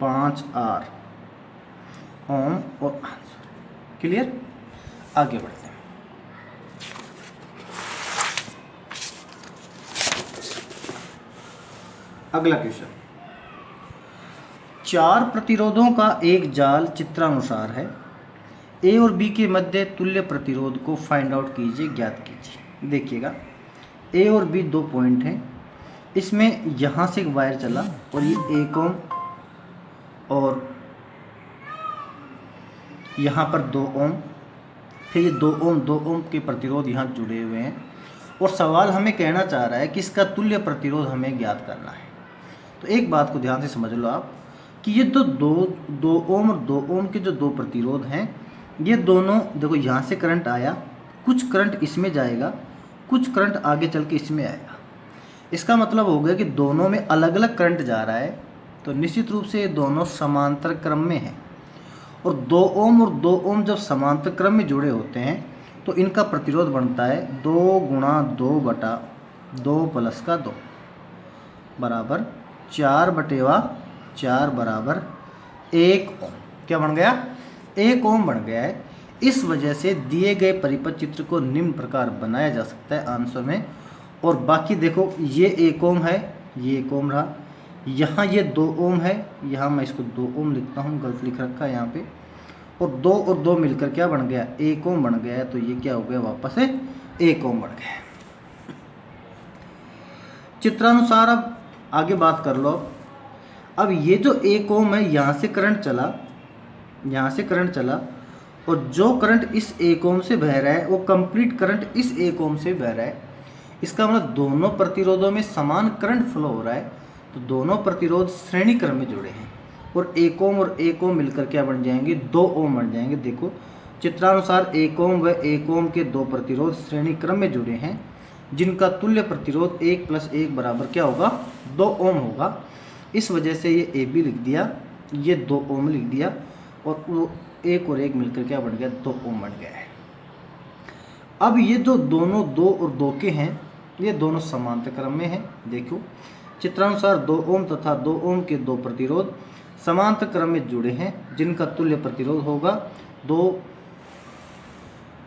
5R ओम और answer. Clear, आगे बढ़ते हैं। अगला क्वेश्चन, 4 प्रतिरोधों का एक जाल चित्रानुसार है। ए और बी के मध्य तुल्य प्रतिरोध को फाइंड आउट कीजिए, ज्ञात कीजिए। देखिएगा, ए और बी 2 पॉइंट हैं। इसमें यहाँ से एक वायर चला और ये 1 ओम और यहाँ पर 2 ओम, फिर ये 2 ओम के प्रतिरोध यहाँ जुड़े हुए हैं। और सवाल हमें कहना चाह रहा है कि इसका तुल्य प्रतिरोध हमें ज्ञात करना है। तो एक बात को ध्यान से समझ लो आप कि ये दो ओम और 2 ओम के जो 2 प्रतिरोध हैं, ये दोनों देखो, यहाँ से करंट आया, कुछ करंट इसमें जाएगा, कुछ करंट आगे चल के इसमें आएगा। इसका मतलब हो गया कि दोनों में अलग अलग करंट जा रहा है। तो निश्चित रूप से ये दोनों समांतर क्रम में हैं। और 2 ओम और 2 ओम जब समांतर क्रम में जुड़े होते हैं तो इनका प्रतिरोध बनता है 2 × 2/2 + 2 बराबर 4/4 बराबर 1 ओम। क्या बन गया? 1 ओम बन गया है। इस वजह से दिए गए परिपथ चित्र को निम्न प्रकार बनाया जा सकता है आंसर में। और बाकी देखो, ये 1 ओम है, ये 1 ओम रहा, यहाँ ये 2 ओम है, यहाँ मैं इसको 2 ओम लिखता हूँ, गलत लिख रखा है यहाँ पे। और 2 और 2 मिलकर क्या बन गया? 1 ओम बन गया है। तो ये क्या हो गया? वापस से 1 ओम बन गया। चित्रानुसार अब आगे बात कर लो। अब ये जो 1 ओम है, यहाँ से करंट चला, यहाँ से करंट चला, और जो करंट इस 1 ओम से बह रहा है वो कंप्लीट करंट इस 1 ओम से बह रहा है। इसका मतलब दोनों प्रतिरोधों में समान करंट फ्लो हो रहा है। तो दोनों प्रतिरोध श्रेणी क्रम में जुड़े हैं और 1 ओम और 1 ओम मिलकर क्या बन जाएंगे? 2 ओम बन जाएंगे। देखो, चित्रानुसार 1 ओम व 1 ओम के 2 प्रतिरोध श्रेणी क्रम में जुड़े हैं, जिनका तुल्य प्रतिरोध 1 + 1 बराबर क्या होगा? 2 ओम होगा। इस वजह से ये ए बी लिख दिया, ये 2 ओम लिख दिया, और वो 1 और 1 मिलकर क्या बन गया? 2 ओम बन गया है। अब ये जो दोनों 2 और 2 के हैं, ये दोनों समांतर क्रम में हैं। देखो, चित्रानुसार 2 ओम तथा 2 ओम के 2 प्रतिरोध समांतर क्रम में जुड़े हैं, जिनका तुल्य प्रतिरोध होगा 2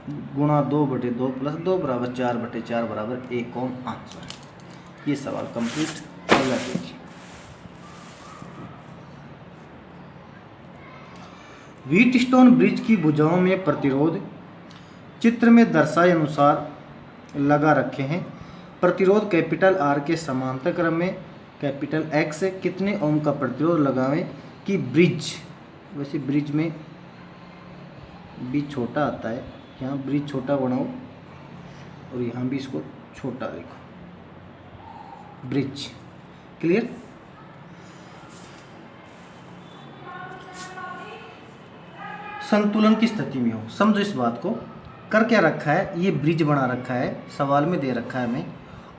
× 2/2 + 2 बराबर 4/4 बराबर 1 ओम आंसर। ये सवाल कंप्लीट। अगला देखिए, व्हीटस्टोन ब्रिज की भुजाओं में प्रतिरोध चित्र में दर्शाए अनुसार लगा रखे हैं। प्रतिरोध कैपिटल आर के समांतर क्रम में कैपिटल एक्स से कितने ओम का प्रतिरोध लगावें कि ब्रिज, वैसे ब्रिज में भी छोटा आता है, यहाँ ब्रिज छोटा बनाओ और यहाँ भी इसको छोटा लिखो, ब्रिज। क्लियर? संतुलन की स्थिति में हो। समझो इस बात को। कर क्या रखा है? ये ब्रिज बना रखा है, सवाल में दे रखा है हमें,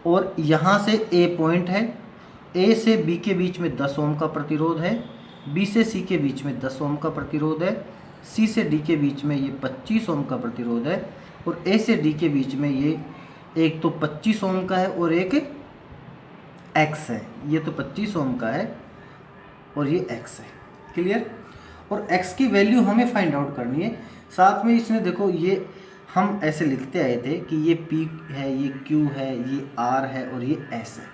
और यहाँ से ए पॉइंट है, ए से बी के बीच में 10 ओम का प्रतिरोध है, बी से सी के बीच में 10 ओम का प्रतिरोध है, सी से डी के बीच में ये 25 ओम का प्रतिरोध है, और ए से डी के बीच में ये एक तो 25 ओम का है और एक एक्स है। ये तो 25 ओम का है और ये एक्स है। क्लियर? और x की वैल्यू हमें फाइंड आउट करनी है। साथ में इसमें देखो, ये हम ऐसे लिखते आए थे कि ये P है, ये Q है, ये R है और ये S है।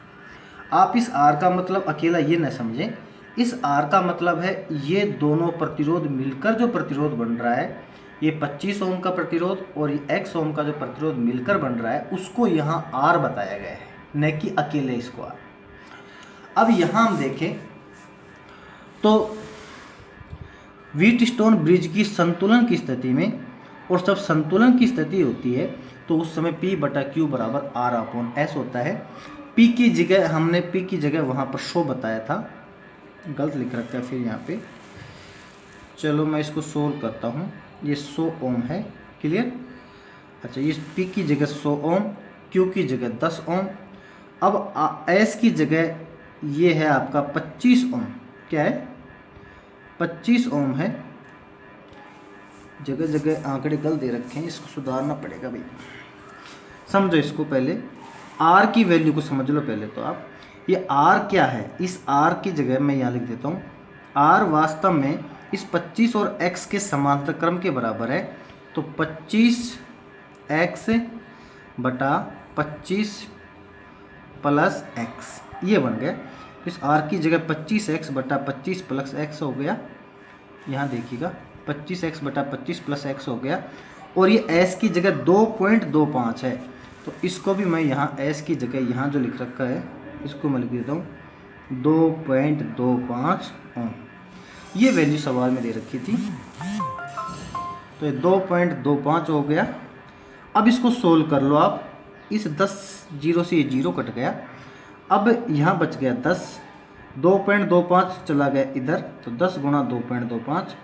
आप इस R का मतलब अकेला ये न समझें, इस R का मतलब है ये दोनों प्रतिरोध मिलकर जो प्रतिरोध बन रहा है, ये 25 ओम का प्रतिरोध और ये X ओम का जो प्रतिरोध मिलकर बन रहा है, उसको यहाँ R बताया गया है, न कि अकेले इसको R। अब यहाँ हम देखें तो व्हीटस्टोन ब्रिज की संतुलन की स्थिति में, और जब संतुलन की स्थिति होती है तो उस समय P/Q बराबर R/S होता है। P की जगह हमने P की जगह वहाँ पर 100 बताया था, गलत लिख रखा है फिर यहाँ पे। चलो मैं इसको सोल्व करता हूँ। ये 100 ओम है। क्लियर? अच्छा, ये P की जगह 100 ओम, Q की जगह 10 ओम। अब S की जगह ये है आपका 25 ओम। क्या है? 25 ओम है। जगह जगह आंकड़े गलत दे रखे हैं, इसको सुधारना पड़ेगा भाई। समझो इसको, पहले R की वैल्यू को समझ लो पहले तो आप। ये R क्या है? इस R की जगह मैं यहाँ लिख देता हूँ R वास्तव में इस 25 और x के समांतर क्रम के बराबर है, तो 25x बटा 25 प्लस x ये बन गया। इस R की जगह 25x बटा 25 प्लस x हो गया। यहाँ देखिएगा 25x बटा 25 प्लस x हो गया। और ये s की जगह 2.25 है, तो इसको भी मैं यहाँ s की जगह यहाँ जो लिख रखा है इसको मैं लिख देता हूँ 2.25 ओम। ये वैल्यू सवाल में दे रखी थी, तो ये 2.25 हो गया। अब इसको सोल्व कर लो आप। इस 10 जीरो से ये जीरो कट गया, अब यहाँ बच गया 10, 2.25 चला गया इधर, तो 10 गुणा 2.25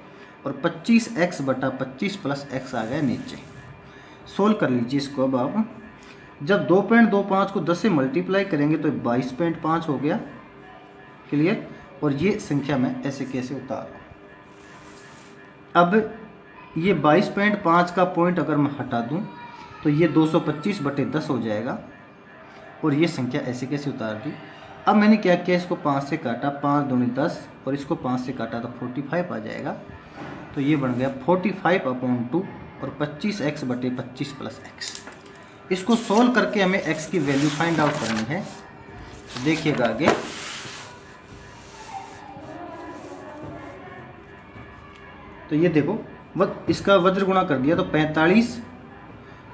और 25x बटा 25 प्लस x आ गया नीचे। सोल्व कर लीजिए इसको। अब आप जब 2.25 को 10 से मल्टीप्लाई करेंगे तो 22.5 हो गया। क्लियर। और ये संख्या मैं ऐसे कैसे उतारूं। अब ये 22.5 का पॉइंट अगर मैं हटा दूं तो ये 225 बटे 10 हो जाएगा। और ये संख्या ऐसे कैसे उतार दी। अब मैंने क्या किया, इसको 5 से काटा, 5 दूनी 10 और इसको 5 से काटा तो 45 आ जाएगा। तो ये बन गया 45/2 और 25x बटे 25 प्लस x। इसको सोल्व करके हमें x की वैल्यू फाइंड आउट करनी है। तो देखिएगा आगे, तो ये देखो इसका वज्र गुणा कर दिया, तो 45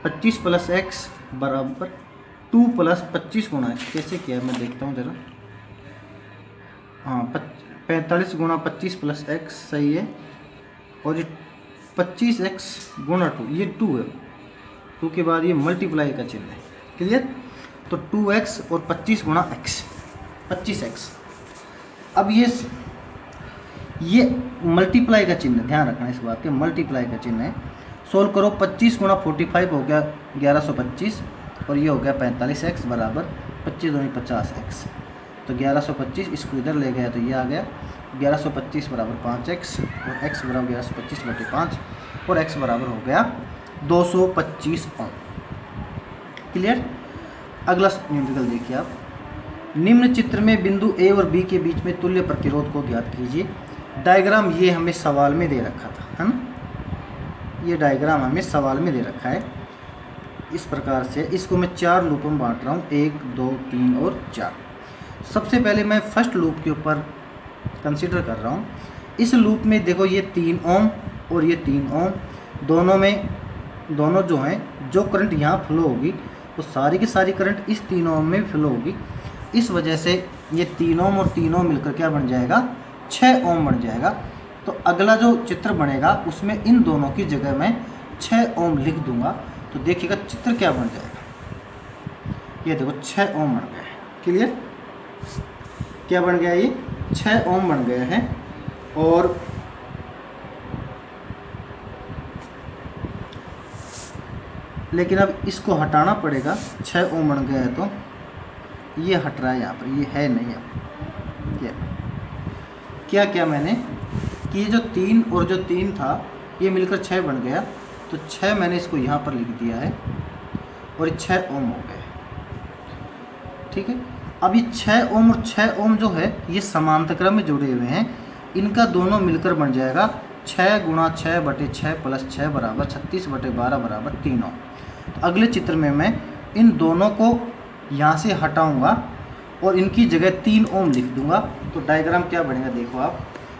25 प्लस x बराबर 2 प्लस 25 गुणा x। कैसे किया मैं देखता हूँ ज़रा। हाँ 45 गुणा 25 प्लस x सही है। और ये 25x गुणा 2, ये 2 है, 2 के बाद ये मल्टीप्लाई का चिन्ह है। क्लियर। तो 2x और 25 गुणा x 25x। अब ये मल्टीप्लाई का चिन्ह, ध्यान रखना इस बात के, मल्टीप्लाई का चिन्ह है। सोल्व करो, 25 गुणा 45 हो गया 1125 और ये हो गया 45x बराबर 25 दूनी 50x। तो 1125 इसको इधर ले गया तो ये आ गया 1125 बराबर 5x और x बराबर 1125 बटे 5 और x बराबर हो गया 225 ओम। क्लियर। अगला न्यूमेरिकल देखिए आप। निम्न चित्र में बिंदु A और B के बीच में तुल्य प्रतिरोध को ज्ञात कीजिए। डायग्राम ये हमें सवाल में दे रखा था, है ना। ये डायग्राम हमें सवाल में दे रखा है इस प्रकार से। इसको मैं 4 लूपों में बांट रहा हूँ, 1 2 3 और 4। सबसे पहले मैं फर्स्ट लूप के ऊपर कंसीडर कर रहा हूँ। इस लूप में देखो ये 3 ओम और ये 3 ओम, दोनों जो हैं, जो करंट यहाँ फ्लो होगी वो सारी की सारी करंट इस 3 ओम में फ्लो होगी। इस वजह से ये 3 ओम और 3 ओम मिलकर क्या बन जाएगा, 6 ओम बन जाएगा। तो अगला जो चित्र बनेगा उसमें इन दोनों की जगह मैं 6 ओम लिख दूंगा। तो देखिएगा चित्र क्या बन जाएगा। ये देखो 6 ओम बन गया है। क्लियर। क्या बन गया, ये 6 ओम बन गया है। और लेकिन अब इसको हटाना पड़ेगा, 6 ओम बन गया है तो ये हट रहा है यहाँ पर, ये है नहीं। अब क्या क्या मैंने कि ये जो 3 और जो 3 था ये मिलकर 6 बन गया, तो 6 मैंने इसको यहाँ पर लिख दिया है और ये 6 ओम हो गए। ठीक है। अब ये 6 ओम और 6 ओम जो है ये समांतर क्रम में जुड़े हुए हैं। इनका दोनों मिलकर बन जाएगा 6 गुणा 6 बटे 6 प्लस 6 बराबर 36 बटे 12 बराबर 3 ओम। तो अगले चित्र में मैं इन दोनों को यहाँ से हटाऊँगा और इनकी जगह 3 ओम लिख दूंगा। तो डायग्राम क्या बनेगा देखो आप,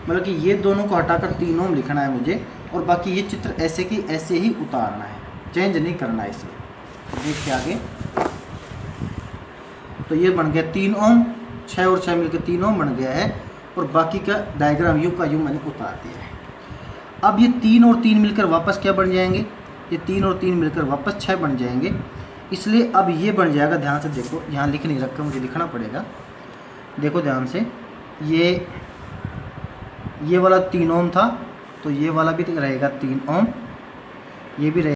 मतलब कि ये दोनों को हटाकर 3 ओम लिखना है मुझे और बाकी ये चित्र ऐसे की ऐसे ही उतारना है, चेंज नहीं करना है इसमें। देखिए आगे, तो ये बन गया 3 ओम, 6 और 6 मिलकर 3 ओम बन गया है और बाकी का डायग्राम यू का यू मैंने उतार दिया है। अब ये 3 और 3 मिलकर वापस क्या बन जाएंगे, ये 3 और 3 मिलकर वापस 6 बन जाएंगे। इसलिए अब ये बन जाएगा, ध्यान से देखो, यहाँ लिख नहीं रखा, मुझे लिखना पड़ेगा। देखो ध्यान से, ये वाला 3 ओम था तो ये वाला भी रहेगा 3 ओम, ये भी रहेगा।